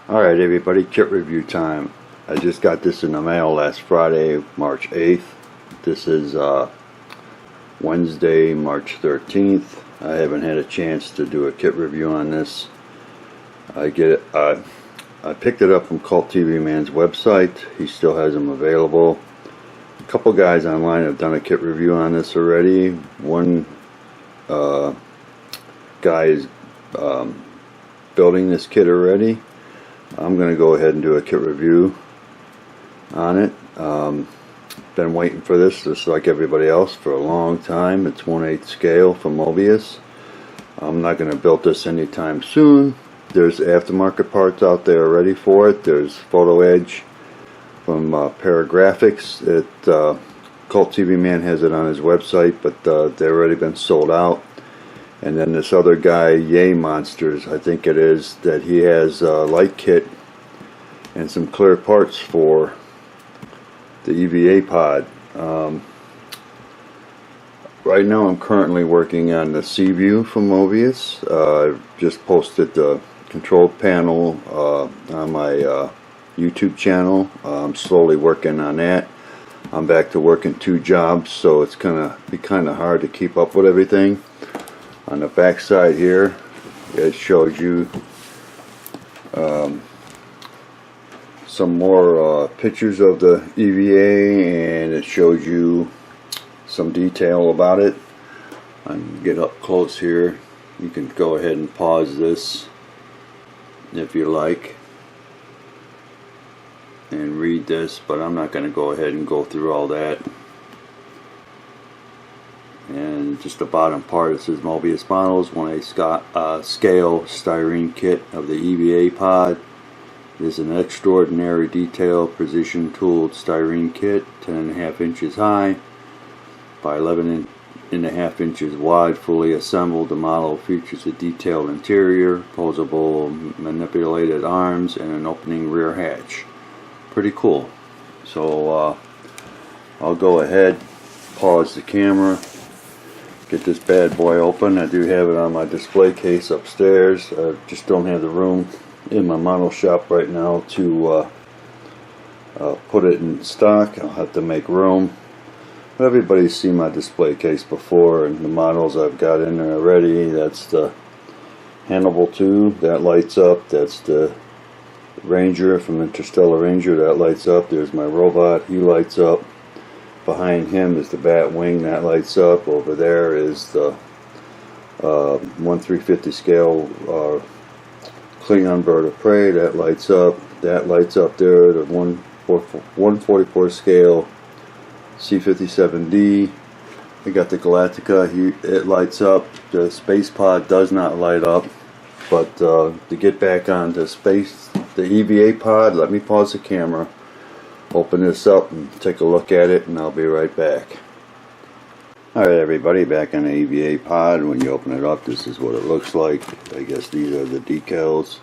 Alright everybody, kit review time. I just got this in the mail last Friday, March 8th. This is Wednesday, March 13th. I haven't had a chance to do a kit review on this. I picked it up from Cult TV Man's website. He still has them available. A couple guys online have done a kit review on this already. One guy is building this kit already. I'm going to go ahead and do a kit review on it. Been waiting for this, just like everybody else, for a long time. It's 1/8 scale from Mobius. I'm not going to build this anytime soon. There's aftermarket parts out there already for it. There's Photo Edge from Paragraphics. Cult TV Man has it on his website, but they've already been sold out. And then this other guy, Yay Monsters, I think it is, that he has a light kit and some clear parts for the EVA pod. Right now I'm currently working on the C-View from Mobius. I've just posted the control panel on my YouTube channel. I'm slowly working on that. I'm back to working 2 jobs, so it's gonna be kind of hard to keep up with everything. On the back side here, it shows you some more pictures of the EVA, and it shows you some detail about it. I can get up close here. You can go ahead and pause this if you like and read this, but I'm not going to go ahead and go through all that. And just the bottom part, it says Mobius Models 1/8 scale styrene kit of the EVA pod. It is an extraordinary detail precision tooled styrene kit, 10.5 inches high by 11.5 inches wide, fully assembled. The model features a detailed interior, posable manipulated arms, and an opening rear hatch. Pretty cool. So I'll go ahead, pause the camera, get this bad boy open. I do have it on my display case upstairs. I just don't have the room in my model shop right now to put it in stock. I'll have to make room. But everybody's seen my display case before, and the models I've got in there already. That's the Hannibal 2 that lights up. That's the Ranger from Interstellar Ranger that lights up. There's my robot, he lights up. Behind him is the Batwing that lights up. Over there is the 1/350 scale Klingon Bird of Prey that lights up. That lights up there. The 144 scale C-57D. We got the Galactica. It lights up. The space pod does not light up. But to get back on the EVA pod, let me pause the camera, open this up and take a look at it, and I'll be right back. Alright everybody, back on the EVA pod. When you open it up, this is what it looks like. I guess these are the decals.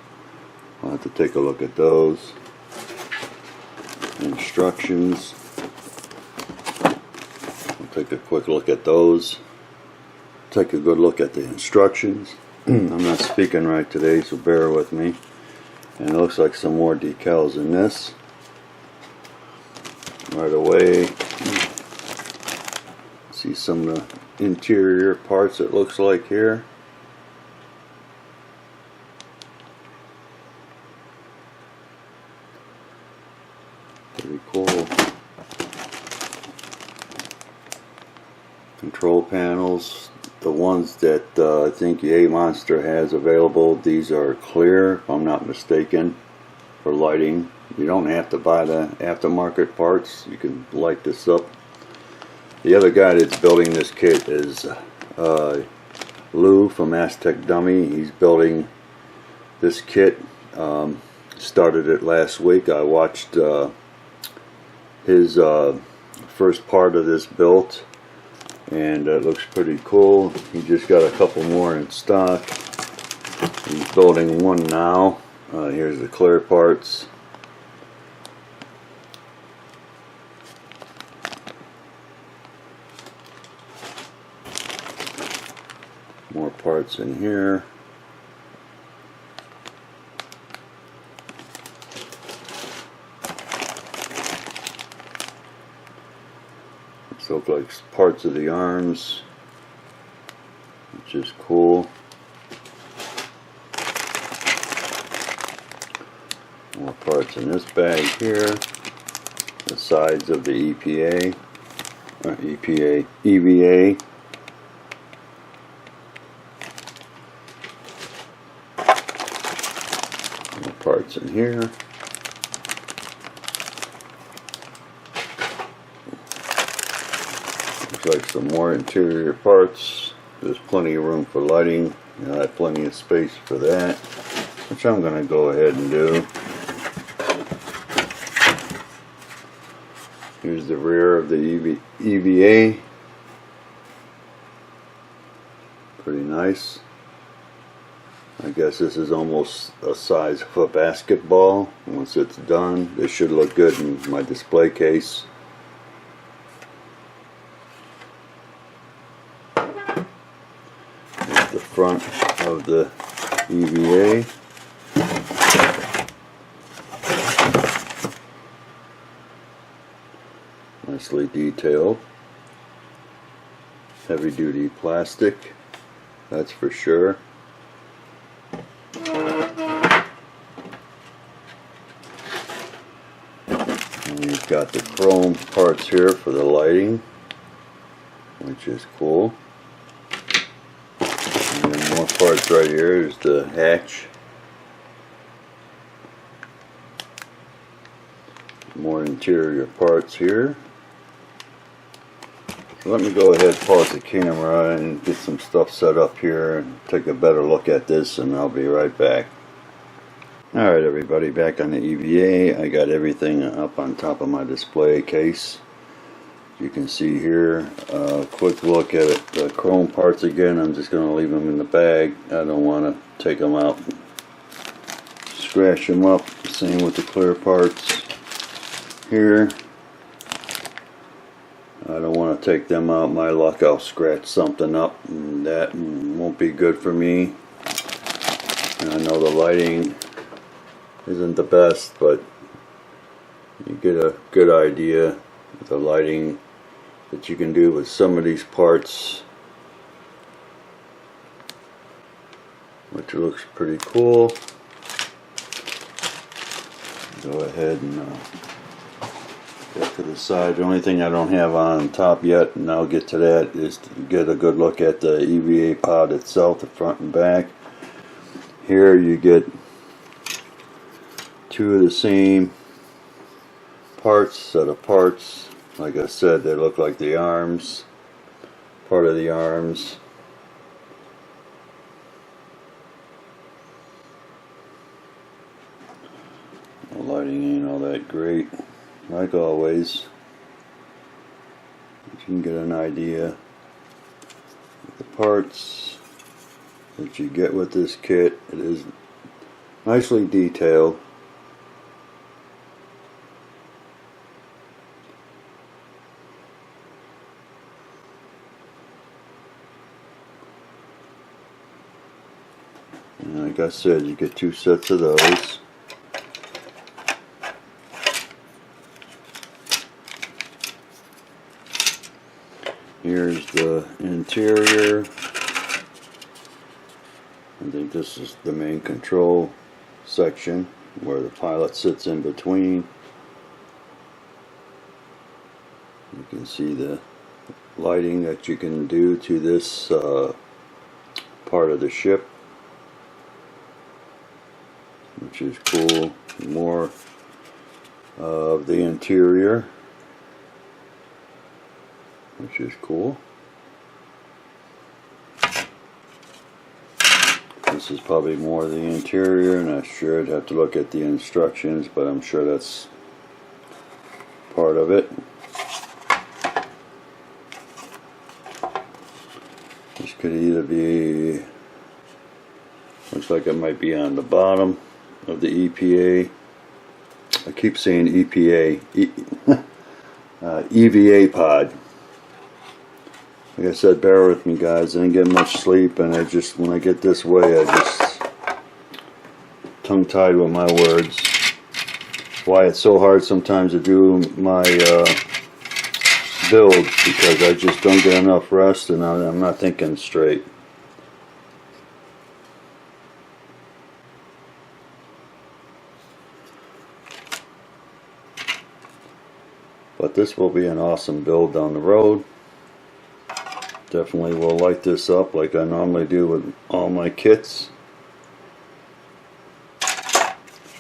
I'll have to take a look at those. Instructions. I'll take a quick look at those. Take a good look at the instructions. I'm not speaking right today, so bear with me. And it looks like some more decals in this. Right away, see some of the interior parts, it looks like here. Pretty cool. Control panels, the ones that I think Yay Monster has available, these are clear if I'm not mistaken, for lighting. You don't have to buy the aftermarket parts. You can light this up. The other guy that's building this kit is Lou from Aztec Dummy. He's building this kit. Started it last week. I watched his first part of this built, and it looks pretty cool. He just got a couple more in stock. He's building one now. Here's the clear parts. More parts in here. So it looks like parts of the arms, which is cool. More parts in this bag here. The sides of the EVA. More parts in here. Looks like some more interior parts. There's plenty of room for lighting. You know, I have plenty of space for that, which I'm going to go ahead and do. Here's the rear of the EVA. Pretty nice. I guess this is almost the size of a basketball. Once it's done, this should look good in my display case. Here's the front of the EVA. Nicely detailed. Heavy duty plastic, that's for sure. And you've got the chrome parts here for the lighting, which is cool. And then more parts right here is the hatch. More interior parts here. Let me go ahead, pause the camera and get some stuff set up here and take a better look at this, and I'll be right back. Alright everybody, back on the EVA. I got everything up on top of my display case. You can see here, quick look at it. The chrome parts again, I'm just going to leave them in the bag. I don't want to take them out and scratch them up. Same with the clear parts here. I don't want to take them out. My luck, I'll scratch something up, and that won't be good for me. And I know the lighting isn't the best, but you get a good idea of the lighting that you can do with some of these parts, which looks pretty cool. Go ahead and get to the side. The only thing I don't have on top yet, and I'll get to that, is to get a good look at the EVA pod itself, the front and back. Here you get two of the same set of parts. Like I said, they look like the arms, part of the arms. The lighting ain't all that great, like always. You can get an idea of the parts that you get with this kit. It is nicely detailed. And like I said, you get two sets of those. Here's the interior. I think this is the main control section where the pilot sits in between. You can see the lighting that you can do to this part of the ship, which is cool. More of the interior, which is cool. This is probably more of the interior, not sure. I'd have to look at the instructions, but I'm sure that's part of it. This could either be, looks like it might be on the bottom of the EPA. I keep saying EPA, EVA pod. Like I said, bear with me guys, I didn't get much sleep, and I just, when I get this way, I just tongue-tied with my words. Why it's so hard sometimes to do my build because I just don't get enough rest and I'm not thinking straight. But this will be an awesome build down the road. Definitely will light this up like I normally do with all my kits.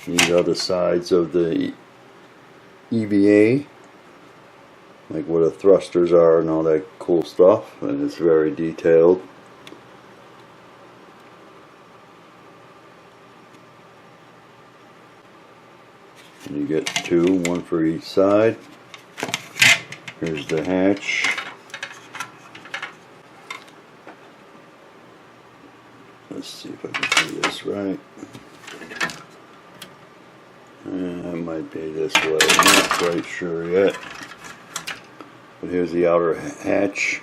These are the sides of the EVA, like where the thrusters are and all that cool stuff, and it's very detailed. And you get two, one for each side. Here's the hatch. Let's see if I can do this right. It might be this way, I'm not quite sure yet. But here's the outer hatch.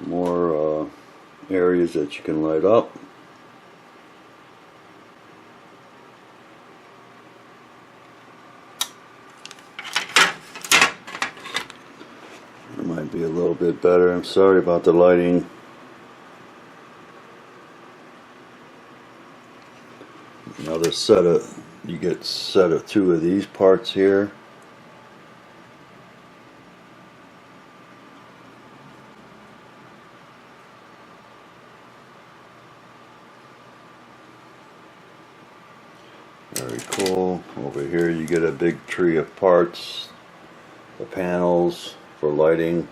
More areas that you can light up. It might be a little bit better. I'm sorry about the lighting. Another set of, you get a set of two of these parts here. Very cool. Over here you get a big tree of parts, the panels for lighting.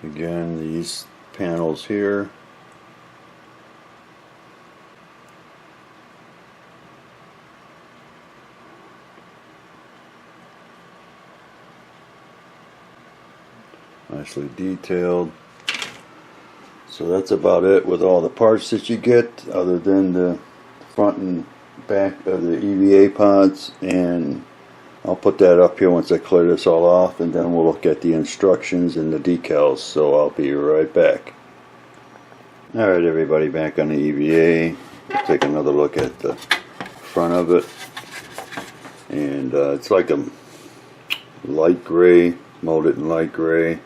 Again, these panels here. Nicely detailed. So that's about it with all the parts that you get, other than the front and back of the EVA pods, and I'll put that up here once I clear this all off, and then we'll look at the instructions and the decals. So I'll be right back. Alright everybody, back on the EVA. We'll take another look at the front of it, and it's like a light gray, molded in light gray.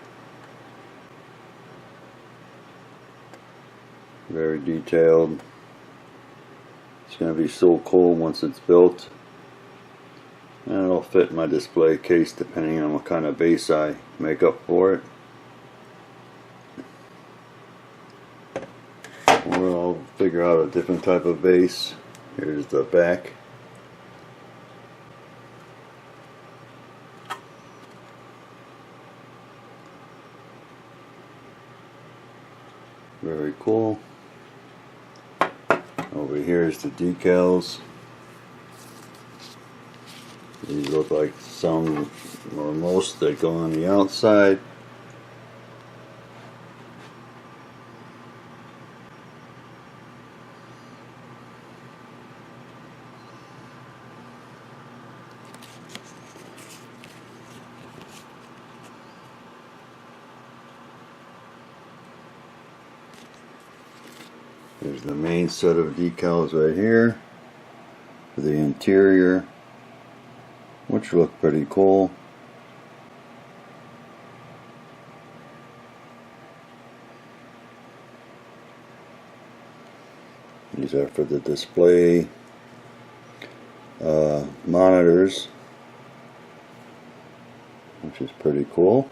Very detailed. It's going to be so cool once it's built. And it'll fit in my display case depending on what kind of base I make up for it. Or I'll figure out a different type of base. Here's the back. Very cool. Over here is the decals. These look like some or most that go on the outside. There's the main set of decals right here for the interior, which look pretty cool. These are for the display monitors, which is pretty cool.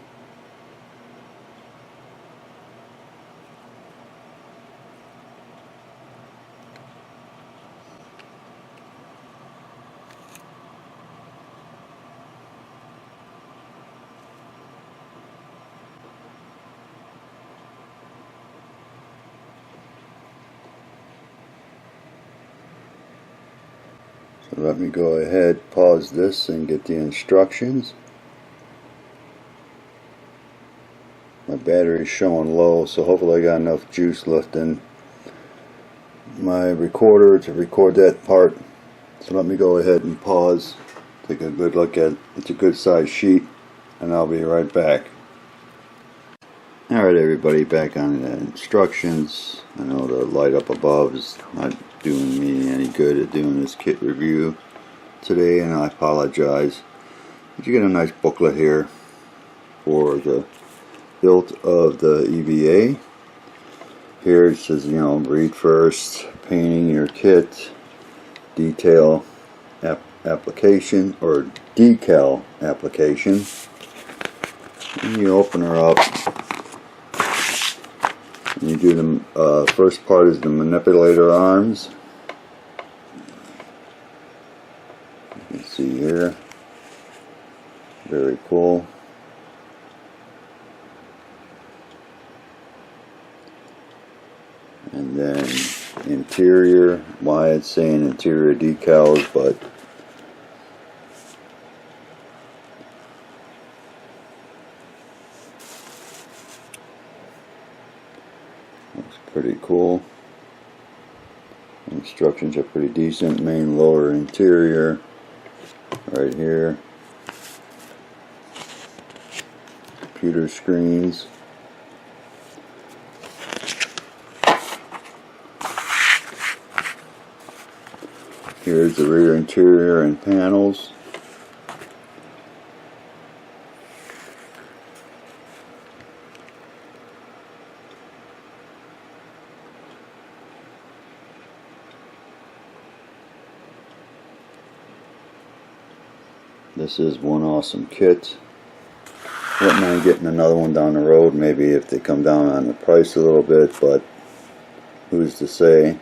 So let me go ahead, pause this, and get the instructions. My battery's showing low, so hopefully I got enough juice left in my recorder to record that part. So let me go ahead and pause, take a good look at it. It's a good size sheet, and I'll be right back. Alright everybody, back on the instructions. I know the light up above is not doing me any good at doing this kit review today, and I apologize. But you get a nice booklet here for the build of the EVA. Here it says, you know, read first, painting your kit, detail application or decal application. And you open her up. And you do the first part is the manipulator arms. You can see here. Very cool. And then interior, why it's saying interior decals, but looks pretty cool. Instructions are pretty decent. Main, lower, interior, right here. Computer screens. Here's the rear interior and panels. This is one awesome kit. Wouldn't mind getting another one down the road, maybe if they come down on the price a little bit, but who's to say?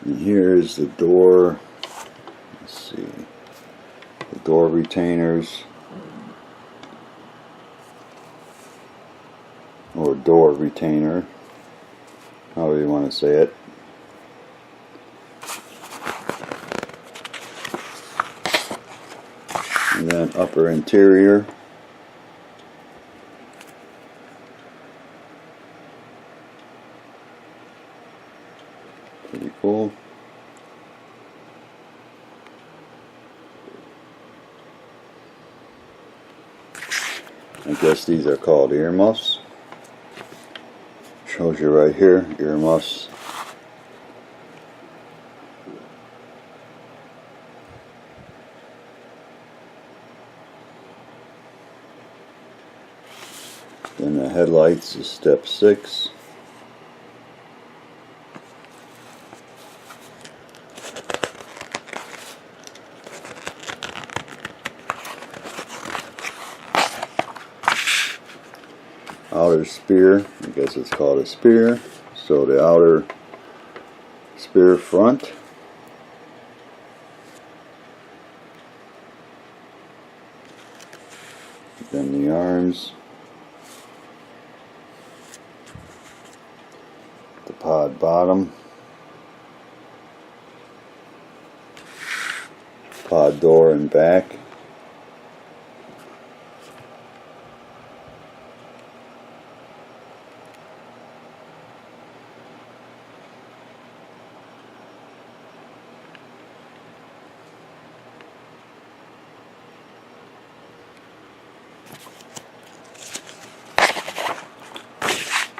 And here's the door. Let's see. The door retainers. Or door retainer. However you want to say it. And then upper interior. Pretty cool. I guess these are called earmuffs. Shows you right here, earmuffs. Then the headlights is step 6. Outer spear, I guess it's called a spear. So the outer spear front. Then the arms. The pod bottom. Pod door and back.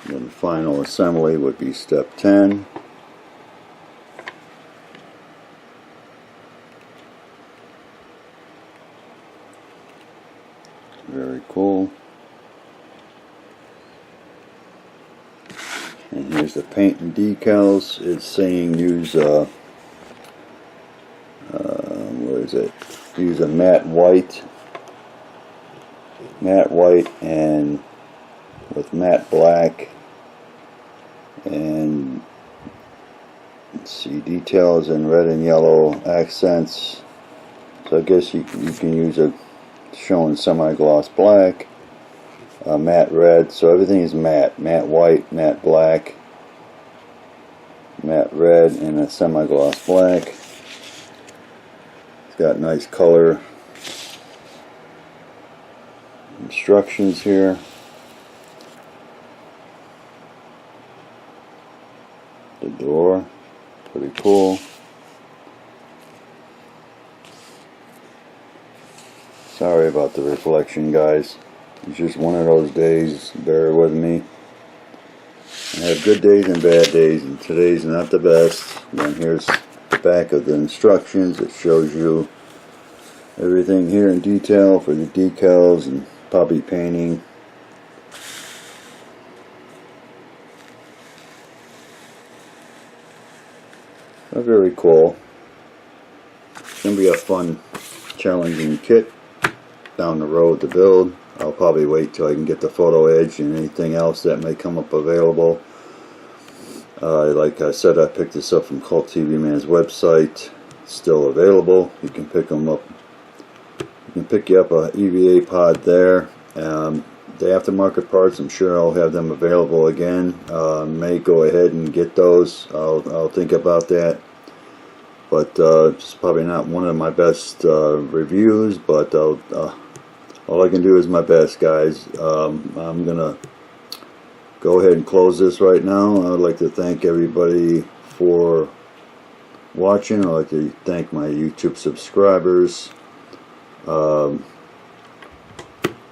Then the final assembly would be step 10. Very cool. And here's the paint and decals. It's saying use what is it? Use a matte white and with matte black. And let's see, details in red and yellow accents. So I guess you can use a showing semi-gloss black, matte red. So everything is matte white, matte black, matte red, and a semi-gloss black. It's got nice color. instructions here. The door, pretty cool. Sorry about the reflection, guys. It's just one of those days. Bear with me. I have good days and bad days, and today's not the best. Then here's the back of the instructions. It shows you everything here in detail for the decals and poppy painting. Very cool. It's going to be a fun, challenging kit down the road to build. I'll probably wait till I can get the photo edge and anything else that may come up available. Like I said, I picked this up from Cult TV Man's website. It's still available. You can pick them up. You can pick you up a EVA pod there. The aftermarket parts, I'm sure I'll have them available again. May go ahead and get those. I'll think about that. But it's probably not one of my best reviews, but all I can do is my best, guys. I'm gonna go ahead and close this right now. I'd like to thank everybody for watching. I'd like to thank my YouTube subscribers.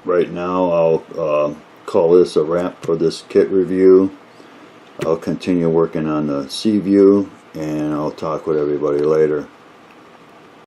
Right now I'll call this a wrap for this kit review. I'll continue working on the Seaview, and I'll talk with everybody later.